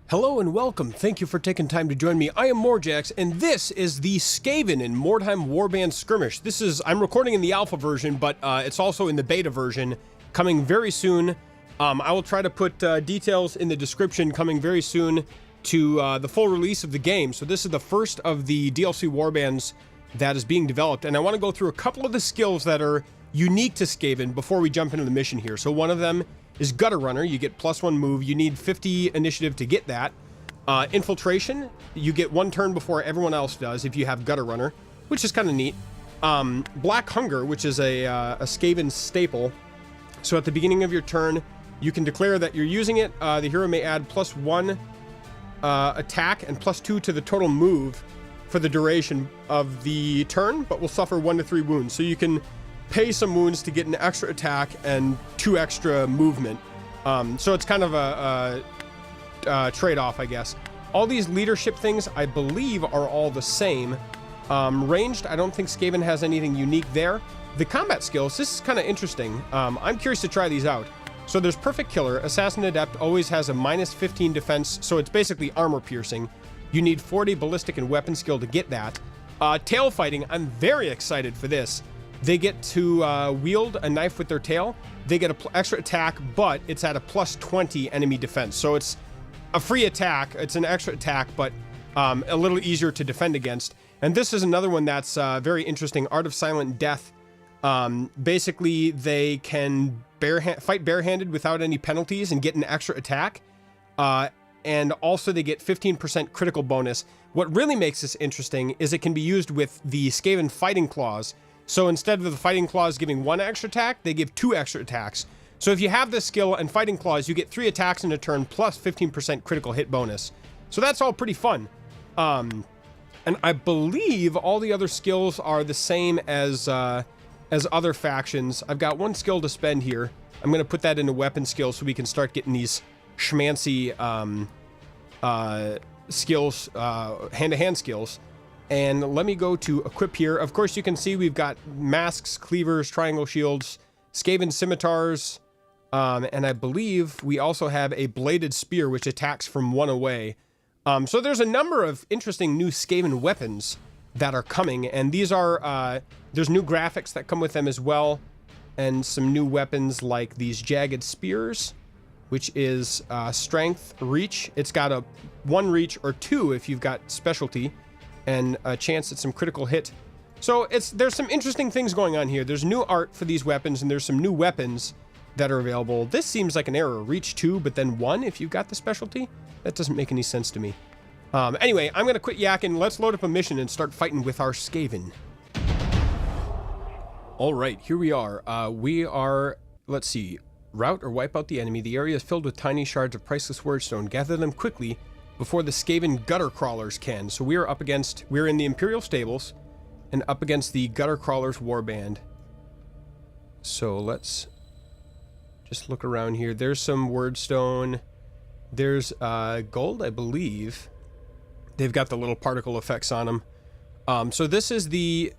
Hello and welcome. Thank you for taking time to join me. I am Morjax, and this is the Skaven in Mordheim Warband Skirmish. I'm recording in the alpha version, but it's also in the beta version, coming very soon. I will try to put details in the description, coming very soon to the full release of the game. So this is the first of the DLC warbands that is being developed, and I want to go through a couple of the skills that are unique to Skaven before we jump into the mission here. So one of them is Gutter Runner. You get +1 move. You need 50 initiative to get that. Infiltration, you get 1 turn before everyone else does if you have Gutter Runner, which is kind of neat. Black Hunger, which is a Skaven staple. So at the beginning of your turn, you can declare that you're using it. The hero may add +1 attack and +2 to the total move for the duration of the turn, but will suffer 1 to 3 wounds. So you can pay some wounds to get an extra attack and 2 extra movement. So it's kind of a trade-off, I guess. All these leadership things, I believe, are all the same. Ranged, I don't think Skaven has anything unique there. The combat skills, this is kind of interesting. I'm curious to try these out. So there's Perfect Killer. Assassin Adept always has a -15 defense, so it's basically armor piercing. You need 40 ballistic and weapon skill to get that. Tail fighting, I'm very excited for this. They get to wield a knife with their tail. They get an extra attack, but it's at a +20 enemy defense. So it's a free attack. It's an extra attack, but a little easier to defend against. And this is another one that's very interesting. Art of Silent Death. Basically, they can fight barehanded without any penalties and get an extra attack. And also they get 15% critical bonus. What really makes this interesting is it can be used with the Skaven Fighting Claws. So instead of the Fighting Claws giving 1 extra attack, they give 2 extra attacks. So if you have this skill and Fighting Claws, you get 3 attacks in a turn plus 15% critical hit bonus. So that's all pretty fun. And I believe all the other skills are the same as other factions. I've got 1 skill to spend here. I'm going to put that into weapon skills so we can start getting these schmancy skills, hand-to-hand skills. And let me go to equip here. Of course, you can see we've got masks, cleavers, triangle shields, Skaven scimitars, and I believe we also have a bladed spear, which attacks from 1 away. So there's a number of interesting new Skaven weapons that are coming, and these are, there's new graphics that come with them as well, and some new weapons like these Jagged Spears, which is strength, reach. It's got a 1 reach or 2 if you've got specialty, and a chance at some critical hit. So there's some interesting things going on here. There's new art for these weapons, and there's some new weapons that are available. This seems like an error. Reach 2, but then 1 if you've got the specialty? That doesn't make any sense to me. Anyway, I'm going to quit yakking. Let's load up a mission and start fighting with our Skaven. All right, here we are. Let's see, rout or wipe out the enemy. The area is filled with tiny shards of priceless wordstone. Gather them quickly before the Skaven gutter crawlers can. So we're in the Imperial Stables and up against the gutter crawlers warband. So let's just look around here. There's some wordstone. There's gold, I believe. They've got the little particle effects on them. So this is I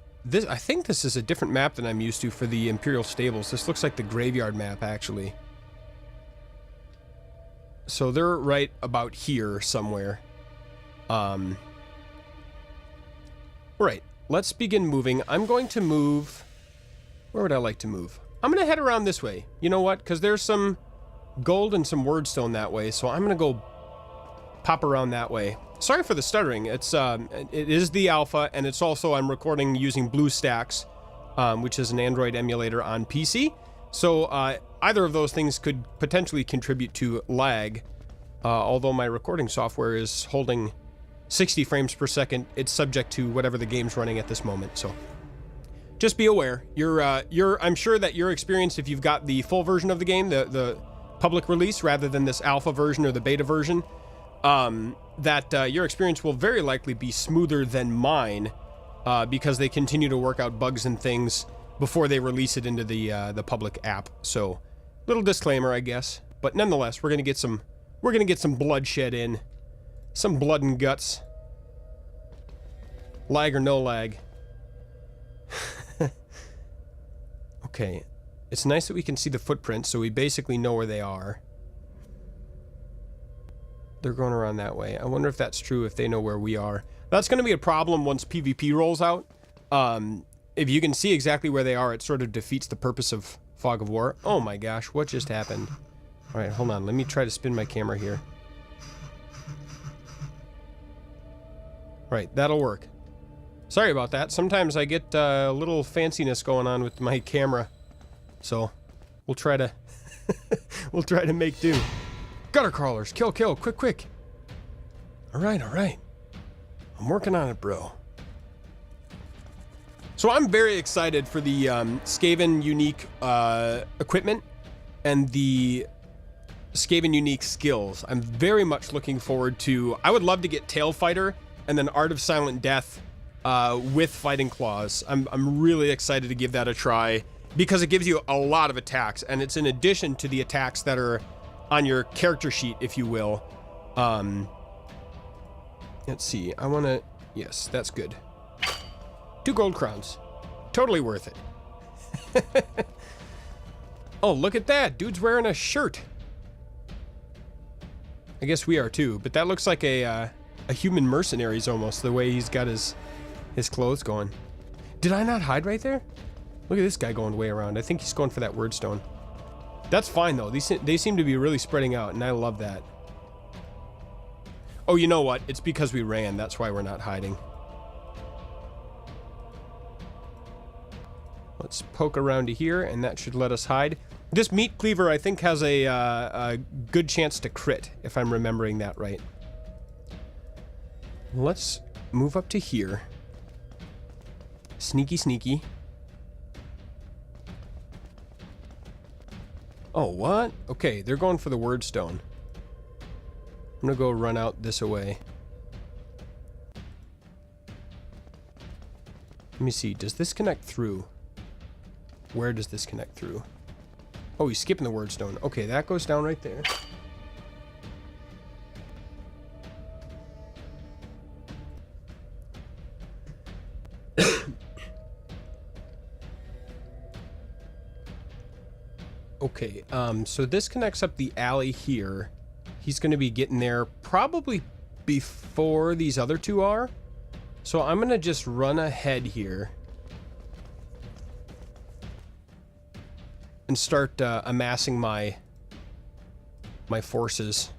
think this is a different map than I'm used to for the Imperial Stables. This looks like the graveyard map, actually. So they're right about here somewhere. Right, let's begin moving. I'm going to move... Where would I like to move? I'm going to head around this way. You know what? Because there's some gold and some wordstone that way, so I'm going to go pop around that way. Sorry for the stuttering. It is the alpha, and it's also, I'm recording using BlueStacks, which is an Android emulator on PC. So either of those things could potentially contribute to lag. Although my recording software is holding 60 frames per second, it's subject to whatever the game's running at this moment. So just be aware. I'm sure that your experience, if you've got the full version of the game, the public release, rather than this alpha version or the beta version, that your experience will very likely be smoother than mine, because they continue to work out bugs and things before they release it into the public app. So, little disclaimer, I guess. But nonetheless, we're gonna get some bloodshed in, some blood and guts. Lag or no lag. Okay, it's nice that we can see the footprints, so we basically know where they are. they're going around that way. I wonder if that's true, if they know where we are. That's going to be a problem once PvP rolls out. If you can see exactly where they are, it sort of defeats the purpose of Fog of War. Oh my gosh, what just happened? All right, hold on. Let me try to spin my camera here. All right, that'll work. Sorry about that. Sometimes I get a little fanciness going on with my camera. So, we'll try to... we'll try to make do. Gutter crawlers, kill, kill, quick, quick. All right, all right. I'm working on it, bro. So I'm very excited for the Skaven unique equipment and the Skaven unique skills. I'm very much looking forward to... I would love to get Tail Fighter and then Art of Silent Death with Fighting Claws. I'm really excited to give that a try because it gives you a lot of attacks, and it's in addition to the attacks that are on your character sheet, if you will. Let's see. I want to... Yes, that's good. 2 gold crowns. Totally worth it. Oh, look at that. Dude's wearing a shirt. I guess we are too, but that looks like a human mercenaries almost, the way he's got his clothes going. Did I not hide right there? Look at this guy going way around. I think he's going for that wordstone. That's fine though. They seem to be really spreading out, and I love that. Oh, you know what? It's because we ran. That's why we're not hiding. Let's poke around to here, and that should let us hide. This meat cleaver, I think, has a good chance to crit, if I'm remembering that right. Let's move up to here. Sneaky, sneaky. Oh, what? Okay, they're going for the wordstone. I'm gonna go run out this way. Let me see. Does this connect through? Where does this connect through? Oh, he's skipping the wordstone. Okay, that goes down right there. Okay, so this connects up the alley here. He's going to be getting there probably before these other two are. So I'm going to just run ahead here and start amassing my forces.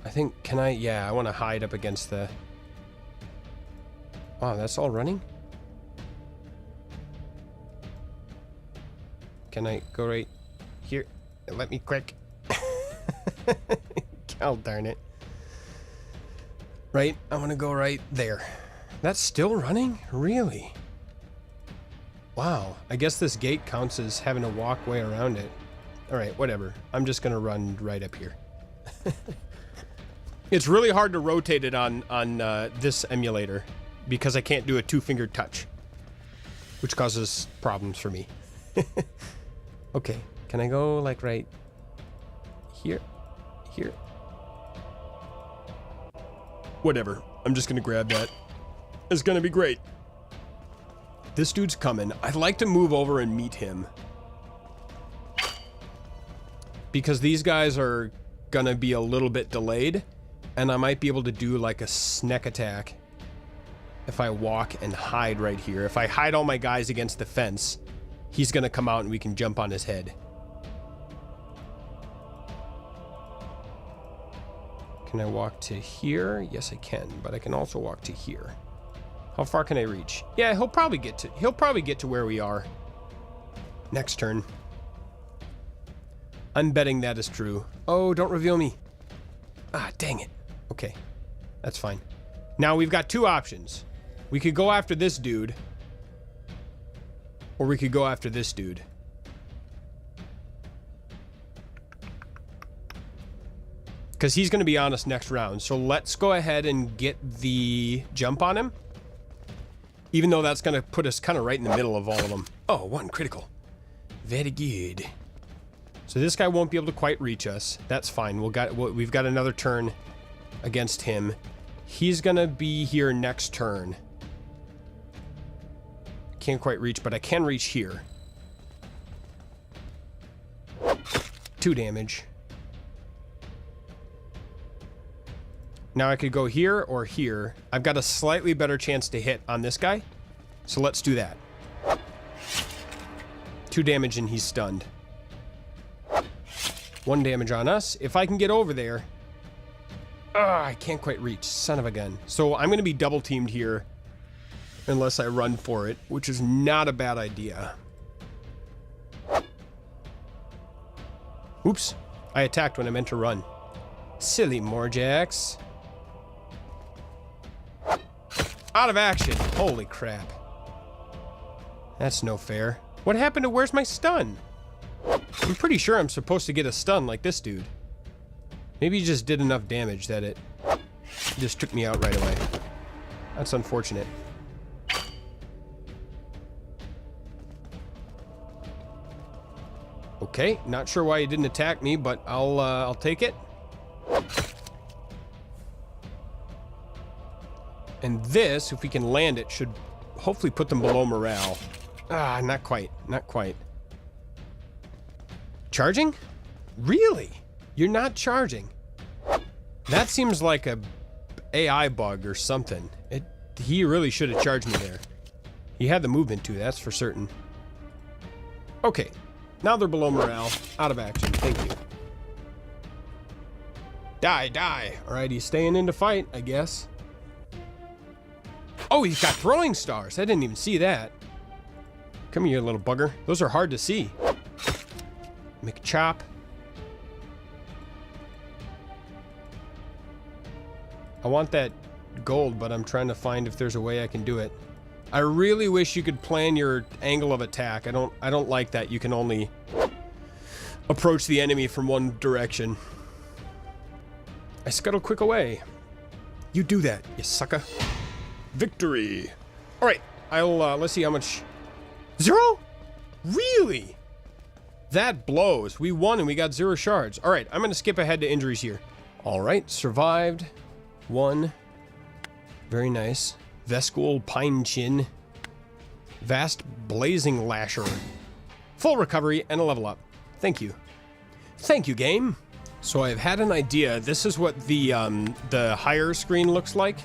I think, can I? Yeah, I want to hide up against the... Wow, that's all running? Can I go right here? Let me quick. God darn it. Right, I want to go right there. That's still running? Really? Wow, I guess this gate counts as having to walk way around it. Alright, whatever. I'm just going to run right up here. It's really hard to rotate it on this emulator because I can't do a two-fingered touch, which causes problems for me. Okay, can I go like right here? Here? Whatever. I'm just going to grab that. It's going to be great. This dude's coming. I'd like to move over and meet him, because these guys are going to be a little bit delayed, and I might be able to do like a sneak attack if I walk and hide right here. If I hide all my guys against the fence, he's going to come out and we can jump on his head. Can I walk to here? Yes, I can, but I can also walk to here. How far can I reach? Yeah, he'll probably get to where we are next turn. I'm betting that is true. Oh, don't reveal me. Ah, dang it. Okay, that's fine. Now we've got two options. We could go after this dude, or we could go after this dude. Because he's going to be on us next round. So let's go ahead and get the jump on him, even though that's going to put us kind of right in the middle of all of them. Oh, one critical. Very good. So this guy won't be able to quite reach us. That's fine. We've got another turn against him. He's going to be here next turn. Can't quite reach, but I can reach here. 2 damage. Now I could go here or here. I've got a slightly better chance to hit on this guy. So let's do that. 2 damage and he's stunned. 1 damage on us. If I can get over there. I can't quite reach. Son of a gun. So I'm going to be double teamed here. Unless I run for it, which is not a bad idea. Oops. I attacked when I meant to run. Silly Morjax. Out of action. Holy crap. That's no fair. What happened to where's my stun? I'm pretty sure I'm supposed to get a stun like this dude. Maybe he just did enough damage that it just took me out right away. That's unfortunate. Okay, not sure why he didn't attack me, but I'll take it. And this, if we can land it, should hopefully put them below morale. Ah, not quite, not quite. Charging? Really? You're not charging? That seems like a AI bug or something. He really should have charged me there. He had the movement too, that's for certain. Okay. Now they're below morale. Out of action. Thank you. Die, die. Alright, he's staying in to fight, I guess. Oh, he's got throwing stars. I didn't even see that. Come here, little bugger. Those are hard to see. McChop. I want that gold, but I'm trying to find if there's a way I can do it. I really wish you could plan your angle of attack. I don't like that. You can only approach the enemy from one direction. I scuttle quick away. You do that, you sucker. Victory. All right, let's see how much. 0? Really? That blows. We won and we got 0 shards. All right, I'm gonna skip ahead to injuries here. All right, survived. 1. Very nice. Vesqual Pine Chin. Vast Blazing Lasher. Full recovery and a level up. Thank you. Thank you, game. So I've had an idea. This is what the higher screen looks like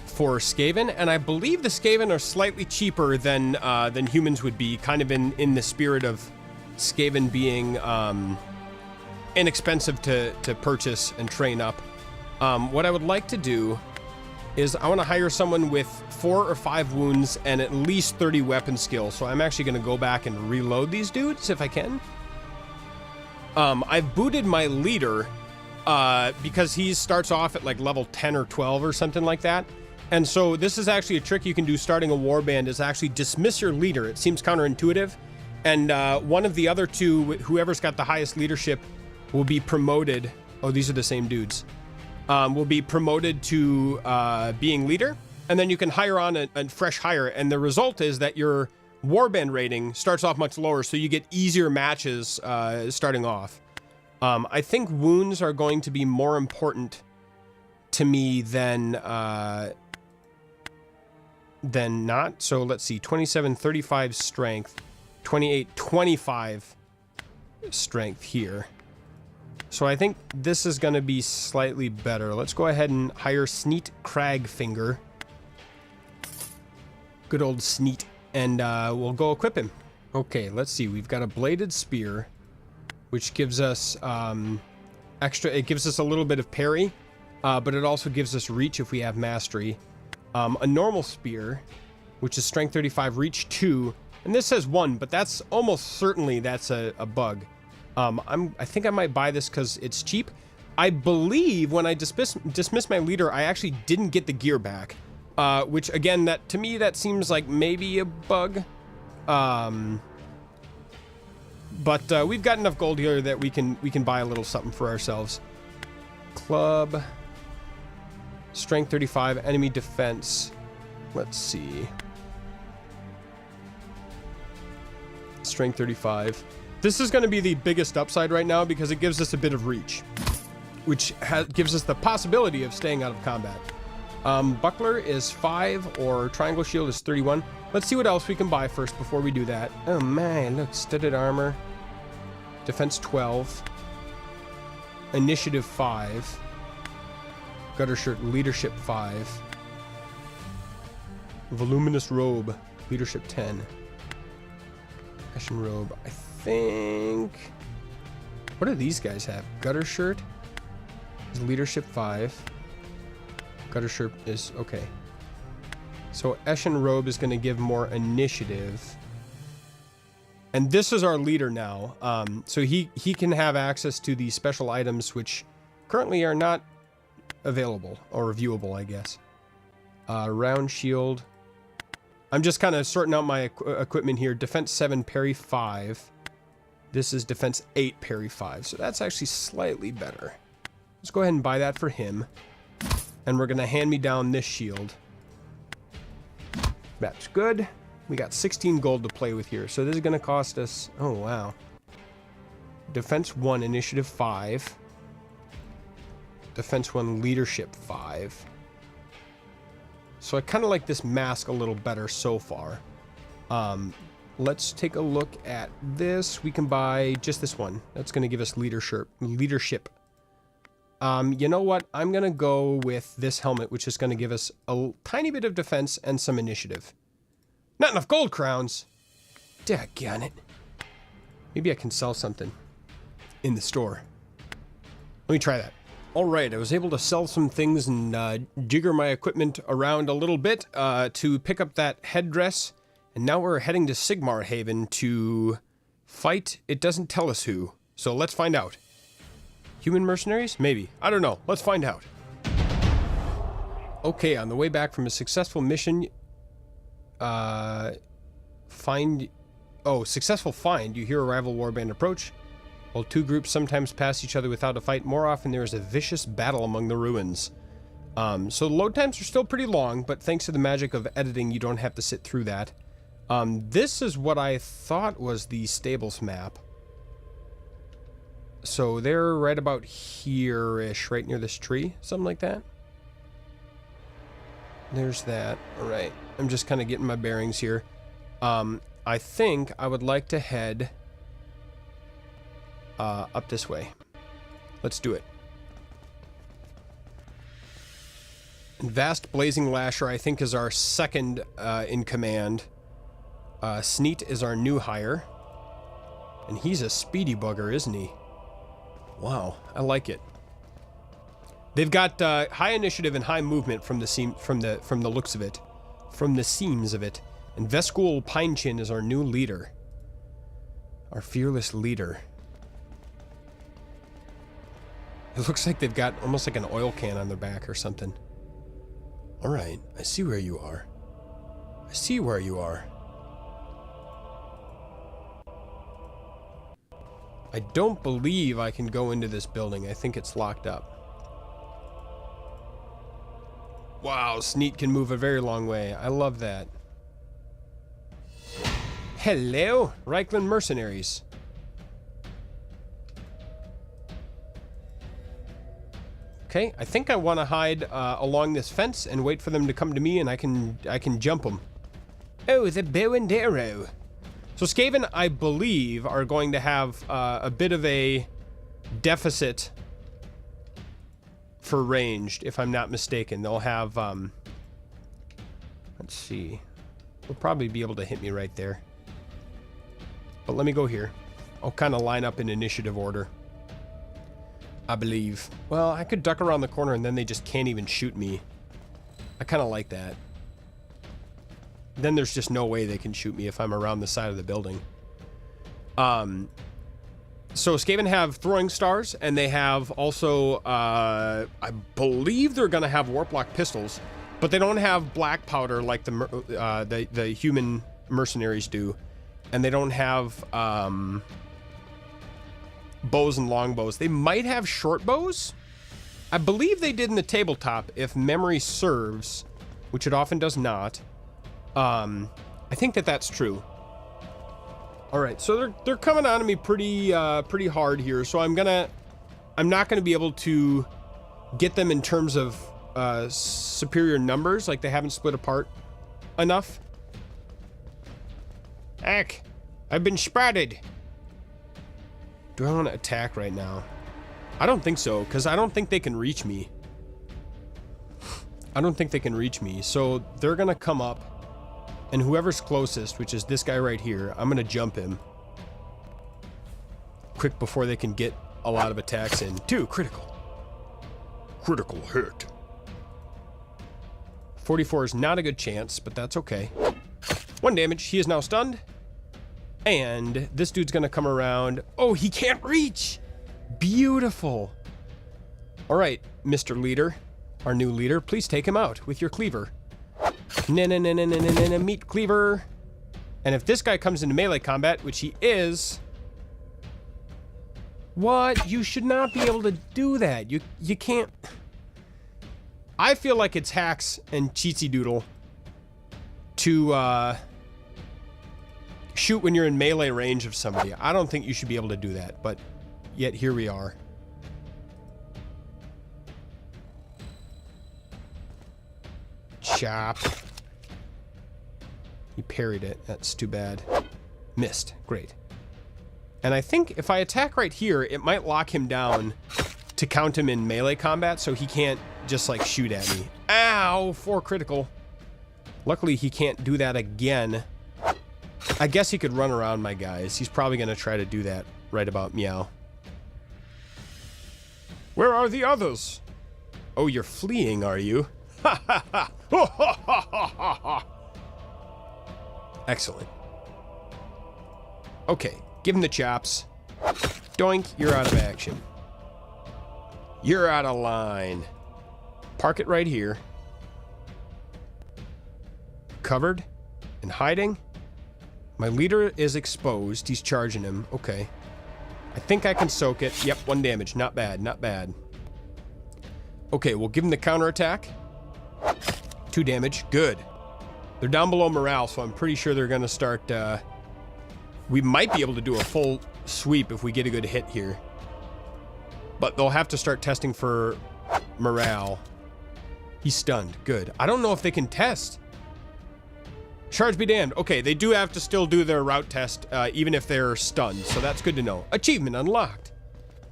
for Skaven, and I believe the Skaven are slightly cheaper than humans would be, kind of in the spirit of Skaven being inexpensive to purchase and train up. What I would like to do is I want to hire someone with 4 or 5 wounds and at least 30 weapon skill. So I'm actually going to go back and reload these dudes if I can. I've booted my leader because he starts off at like level 10 or 12 or something like that. And so this is actually a trick you can do starting a warband is actually dismiss your leader. It seems counterintuitive. And one of the other 2, whoever's got the highest leadership, will be promoted. Oh, these are the same dudes. Will be promoted to being leader, and then you can hire on a fresh hire, and the result is that your warband rating starts off much lower, so you get easier matches starting off. I think wounds are going to be more important to me than not. So let's see, 27, 35 strength, 28, 25 strength here. So I think this is going to be slightly better. Let's go ahead and hire Sneet Cragfinger. Good old Sneet. And we'll go equip him. Okay, let's see. We've got a bladed spear, which gives us extra. It gives us a little bit of parry, but it also gives us reach if we have mastery. A normal spear, which is strength 35, reach 2. And this says 1, but that's almost certainly that's a bug. I think I might buy this because it's cheap. I believe when I dismissed my leader, I actually didn't get the gear back, which again, to me, that seems like maybe a bug. But we've got enough gold here that we can buy a little something for ourselves. Club, strength 35, enemy defense. Let's see. Strength 35. This is going to be the biggest upside right now because it gives us a bit of reach, which gives us the possibility of staying out of combat. Buckler is 5, or Triangle Shield is 31. Let's see what else we can buy first before we do that. Oh man, look, studded armor. Defense 12. Initiative 5. Gutter shirt, leadership 5. Voluminous robe, leadership 10. Ashen robe, I think... What do these guys have? Gutter shirt is leadership 5. Gutter shirt is... okay. So Ashen robe is going to give more initiative. And this is our leader now. So he can have access to these special items which currently are not available or viewable, I guess. Round shield. I'm just kind of sorting out my equipment here. Defense 7, parry 5. This is defense 8, parry 5. So that's actually slightly better. Let's go ahead and buy that for him. And we're going to hand me down this shield. That's good. We got 16 gold to play with here. So this is going to cost us... oh, wow. Defense 1, initiative 5. Defense 1, leadership 5. So I kind of like this mask a little better so far. Let's take a look at this. We can buy just this one. That's going to give us leadership. You know what? I'm going to go with this helmet, which is going to give us a tiny bit of defense and some initiative. Not enough gold crowns. Daggone it. Maybe I can sell something in the store. Let me try that. All right, I was able to sell some things and jigger my equipment around a little bit to pick up that headdress. And now we're heading to Sigmar Haven to fight. It doesn't tell us who, so let's find out. Human mercenaries? Maybe. I don't know. Let's find out. Okay, on the way back from a successful mission, successful find. You hear a rival warband approach. While two groups sometimes pass each other without a fight, more often there is a vicious battle among the ruins. So the load times are still pretty long, but thanks to the magic of editing, you don't have to sit through that. This is what I thought was the stables map. So they're right about here-ish, right near this tree, something like that. There's that. All right. I'm just kind of getting my bearings here. I think I would like to head up this way. Let's do it. Vast Blazing Lasher, I think, is our second in command. Sneet is our new hire. And he's a speedy bugger, isn't he? Wow, I like it. They've got high initiative and high movement from the looks of it, from the seams of it. And Veskuul Pinechin is our new leader, our fearless leader. It looks like they've got almost like an oil can on their back or something. All right, I see where you are. I see where you are. I don't believe I can go into this building. I think it's locked up. Wow, Sneet can move a very long way. I love that. Hello, Reikland mercenaries. Okay, I think I want to hide along this fence and wait for them to come to me, and I can jump them. Oh, the bow and arrow. So Skaven, I believe, are going to have a bit of a deficit for ranged, if I'm not mistaken. They'll have, let's see. They'll probably be able to hit me right there. But let me go here. I'll kind of line up in initiative order, I believe. Well, I could duck around the corner and then they just can't even shoot me. I kind of like that. Then there's just no way they can shoot me if I'm around the side of the building. So Skaven have throwing stars, and they have also, I believe they're going to have warplock pistols, but they don't have black powder like the human mercenaries do, and they don't have bows and longbows. They might have short bows. I believe they did in the tabletop, if memory serves, which it often does not. I think that's true. All right, so they're coming on to me pretty hard here. So I'm not gonna be able to get them in terms of superior numbers. Like, they haven't split apart enough. Heck, I've been spotted. Do I want to attack right now? I don't think so, because I don't think they can reach me. I don't think they can reach me. So they're going to come up, and whoever's closest, which is this guy right here, I'm going to jump him quick before they can get a lot of attacks in. 2, critical. Critical hit. 44 is not a good chance, but that's okay. 1 damage. He is now stunned. And this dude's going to come around. Oh, he can't reach. Beautiful. All right, Mr. Leader, our new leader, please take him out with your cleaver. Meat cleaver. And if this guy comes into melee combat, which he is... What? You should not be able to do that. You can't... I feel like it's hacks and cheatsy doodle to shoot when you're in melee range of somebody. I don't think you should be able to do that, but yet here we are. Chop. He parried it. That's too bad. Missed. Great. And I think if I attack right here, it might lock him down to count him in melee combat, so he can't just like shoot at me. Ow! 4 critical. Luckily, he can't do that again. I guess he could run around my guys. He's probably going to try to do that right about meow. Where are the others? Oh, you're fleeing, are you? Ha ha ha! Ha ha ha ha ha! Excellent. Okay, give him the chops. Doink, you're out of action. You're out of line. Park it right here. Covered and hiding. My leader is exposed. He's charging him. Okay. I think I can soak it. Yep, 1 damage. Not bad, not bad. Okay, we'll give him the counterattack. 2 damage. Good. They're down below morale, so I'm pretty sure they're going to start... we might be able to do a full sweep if we get a good hit here. But they'll have to start testing for morale. He's stunned. Good. I don't know if they can test. Charge be damned. Okay, they do have to still do their route test, even if they're stunned, so that's good to know. Achievement unlocked.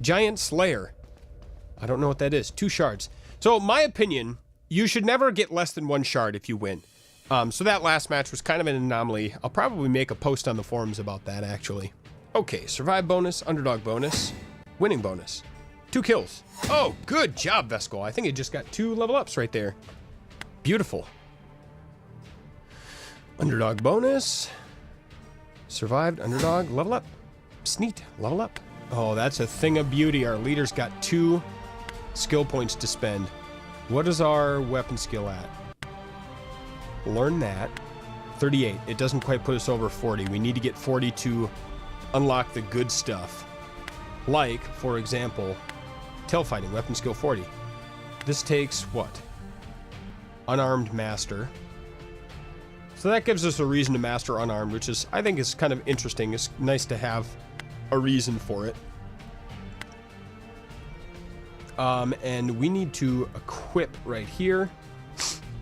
Giant Slayer. I don't know what that is. 2 shards. So, my opinion, you should never get less than 1 shard if you win. So that last match was kind of an anomaly. I'll probably make a post on the forums about that, actually. Okay, survive bonus, underdog bonus, winning bonus. 2 kills. Oh, good job, Vescal. I think it just got 2 level ups right there. Beautiful. Underdog bonus. Survived, underdog, level up. Sneet, level up. Oh, that's a thing of beauty. Our leader's got 2 skill points to spend. What is our weapon skill at? Learn that. 38. It doesn't quite put us over 40. We need to get 40 to unlock the good stuff. Like, for example, tail fighting, weapon skill 40. This takes what? Unarmed master. So that gives us a reason to master unarmed, which is, I think, is kind of interesting. It's nice to have a reason for it. And we need to equip right here.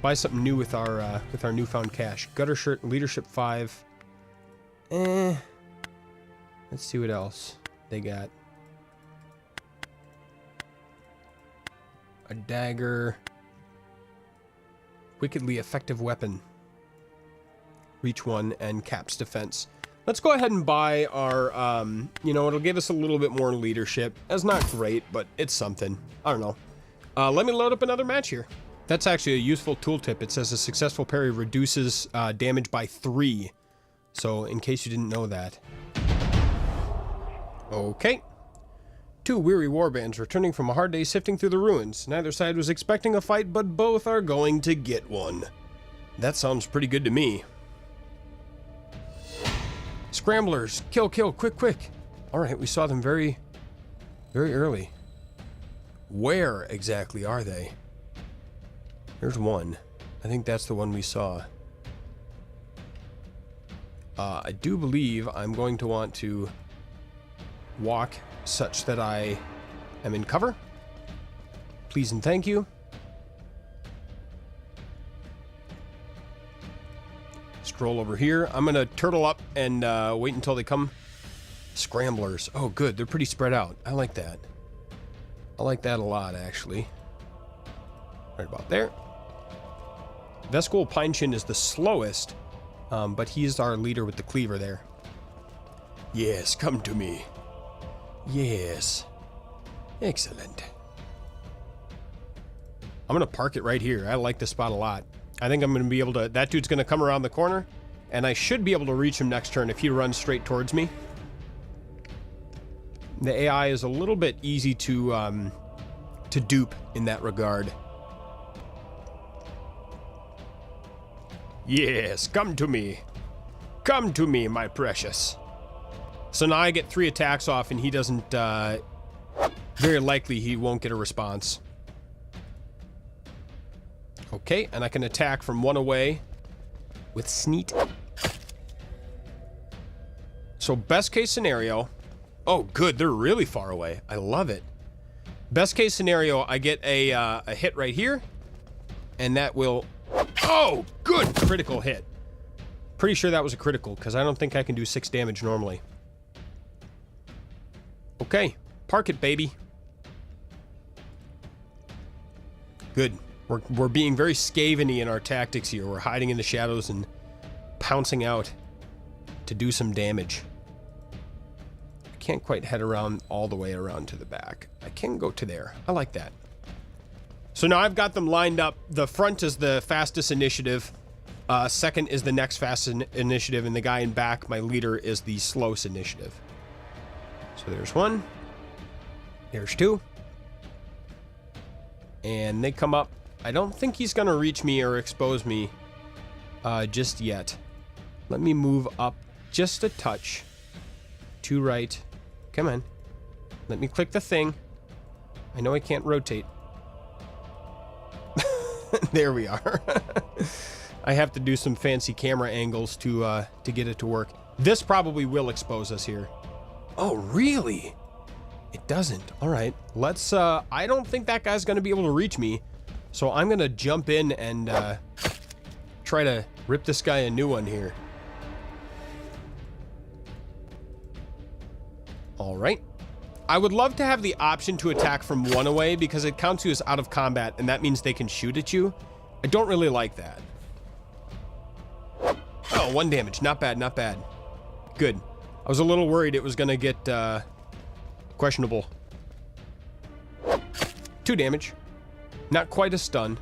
Buy something new with our newfound cash. Gutter shirt, leadership 5. Let's see what else they got. A dagger. Wickedly effective weapon. Reach 1 and caps defense. Let's go ahead and buy our, you know, it'll give us a little bit more leadership. That's not great, but it's something. I don't know. Let me load up another match here. That's actually a useful tooltip. It says a successful parry reduces damage by 3. So, in case you didn't know that. Okay. 2 weary warbands returning from a hard day sifting through the ruins. Neither side was expecting a fight, but both are going to get one. That sounds pretty good to me. Scramblers. Kill, kill, quick, quick. Alright, we saw them very early. Where exactly are they? There's one. I think that's the one we saw. I do believe I'm going to want to walk such that I am in cover. Please and thank you. Stroll over here. I'm going to turtle up and wait until they come. Scramblers. Oh, good. They're pretty spread out. I like that. I like that a lot, actually. Right about there. Vescool Pinechin is the slowest, but he's our leader with the cleaver there. Yes, come to me. Yes. Excellent. I'm going to park it right here. I like this spot a lot. I think I'm going to be able to... That dude's going to come around the corner, and I should be able to reach him next turn if he runs straight towards me. The AI is a little bit easy to dupe in that regard. Yes, come to me. Come to me, my precious. So now I get 3 attacks off, and he doesn't... very likely he won't get a response. Okay, and I can attack from 1 away with Sneet. So best case scenario... Oh, good, they're really far away. I love it. Best case scenario, I get a hit right here, and that will... Oh, good critical hit. Pretty sure that was a critical, because I don't think I can do 6 damage normally. Okay, park it, baby. Good. We're being very Skaven-y in our tactics here. We're hiding in the shadows and pouncing out to do some damage. I can't quite head around all the way around to the back. I can go to there. I like that. So now I've got them lined up. The front is the fastest initiative. Second is the next fastest initiative, and the guy in back, my leader, is the slowest initiative. So there's 1. There's 2. And they come up. I don't think he's going to reach me or expose me just yet. Let me move up just a touch. To right. Come on. Let me click the thing. I know I can't rotate. There we are. I have to do some fancy camera angles to get it to work. This probably will expose us here. Oh, really? It doesn't. All right. Let's... I don't think that guy's going to be able to reach me. So I'm going to jump in and try to rip this guy a new one here. All right. I would love to have the option to attack from 1 away because it counts you as out of combat, and that means they can shoot at you. I don't really like that. Oh, 1 damage. Not bad, not bad. Good. I was a little worried it was going to get questionable. 2 damage. Not quite a stun.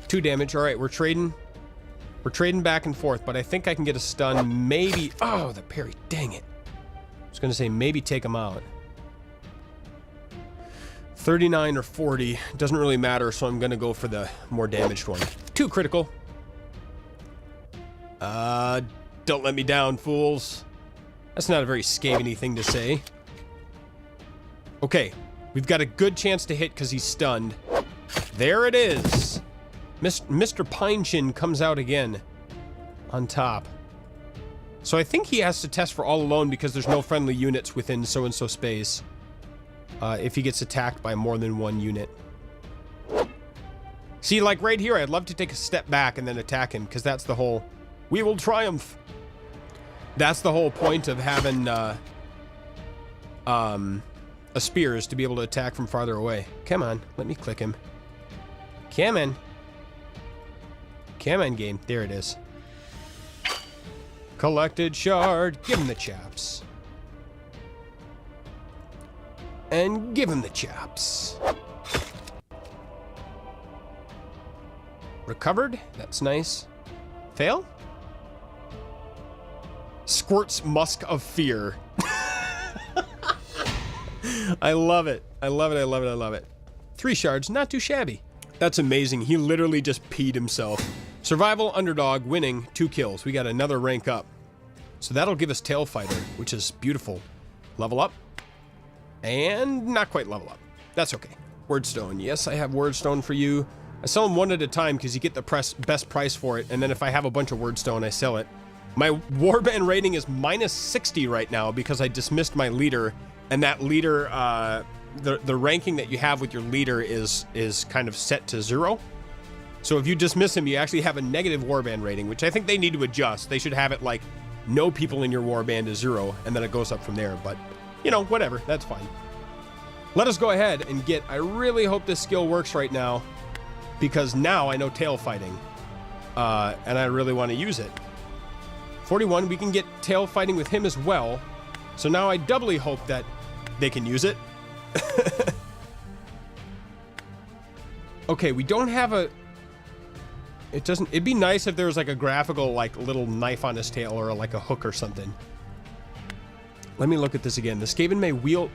2 damage. All right, we're trading back and forth, but I think I can get a stun. Maybe... Oh, the parry. Dang it. I was going to say maybe take him out. 39 or 40. Doesn't really matter, so I'm going to go for the more damaged one. 2 critical. Don't let me down, fools. That's not a very Skaven-y thing to say. Okay. We've got a good chance to hit because he's stunned. There it is. Mr. Pinechin comes out again on top. So I think he has to test for all alone because there's no friendly units within so-and-so space. If he gets attacked by more than 1 unit. See, like right here, I'd love to take a step back and then attack him because that's the whole... We will triumph. That's the whole point of having a spear, is to be able to attack from farther away. Come on, let me click him. Come on. Come on, game. There it is. Collected shard. Give him the chaps. And give him the chaps. Recovered. That's nice. Fail? Squirts musk of fear. I love it. I love it. I love it. I love it. 3 shards. Not too shabby. That's amazing. He literally just peed himself. Survival, underdog, winning, 2 kills. We got another rank up. So that'll give us Tail Fighter, which is beautiful. Level up. And not quite level up. That's okay. Wordstone. Yes, I have Wordstone for you. I sell them 1 at a time because you get the best price for it. And then if I have a bunch of Wordstone, I sell it. My Warband rating is -60 right now because I dismissed my leader. And that leader, the ranking that you have with your leader is kind of set to 0. So if you dismiss him, you actually have a negative Warband rating, which I think they need to adjust. They should have it like no people in your Warband is 0, and then it goes up from there. But, you know, whatever. That's fine. Let us go ahead and get... I really hope this skill works right now. because now I know tail fighting, and I really want to use it. 41, we can get tail fighting with him as well. So now I doubly hope that they can use it. Okay, we don't have a... It doesn't... It'd be nice if there was like a graphical, like, little knife on his tail or like a hook or something. Let me look at this again. The Skaven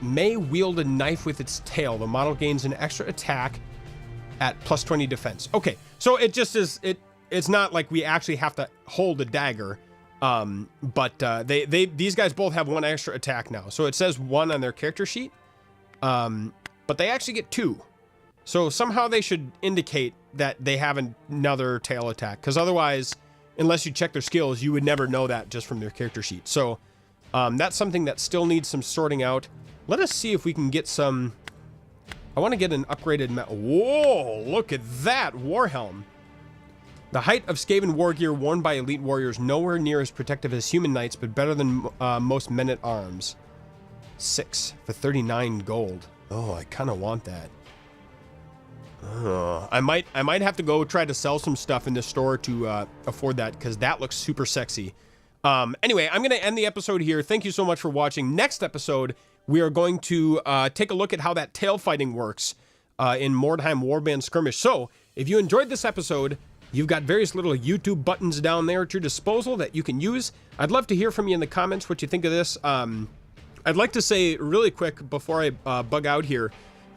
may wield a knife with its tail. The model gains an extra attack at +20 defense. Okay, so it just is... It's not like we actually have to hold a dagger. But these guys both have 1 extra attack now. So it says 1 on their character sheet. But they actually get 2. So somehow they should indicate that they have another tail attack. Because otherwise, unless you check their skills, you would never know that just from their character sheet. So that's something that still needs some sorting out. Let us see if we can get some... I want to get an upgraded... Whoa, look at that Warhelm. The height of Skaven war gear worn by elite warriors, nowhere near as protective as human knights, but better than most men-at-arms. 6 for 39 gold. Oh, I kind of want that. I might have to go try to sell some stuff in this store to afford that, because that looks super sexy. Anyway, I'm going to end the episode here. Thank you so much for watching. Next episode, we are going to take a look at how that tail fighting works in Mordheim Warband Skirmish. So, if you enjoyed this episode... You've got various little YouTube buttons down there at your disposal that you can use. I'd love to hear from you in the comments what you think of this. I'd like to say really quick before I bug out here,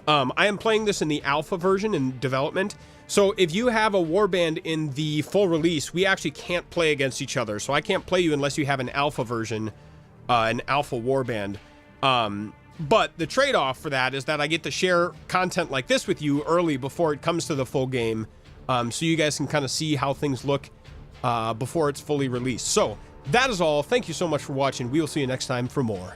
I am playing this in the alpha version in development. So if you have a warband in the full release, we actually can't play against each other. So I can't play you unless you have an alpha version, an alpha warband. But the trade-off for that is that I get to share content like this with you early before it comes to the full game. So you guys can kind of see how things look before it's fully released. So that is all. Thank you so much for watching. We will see you next time for more.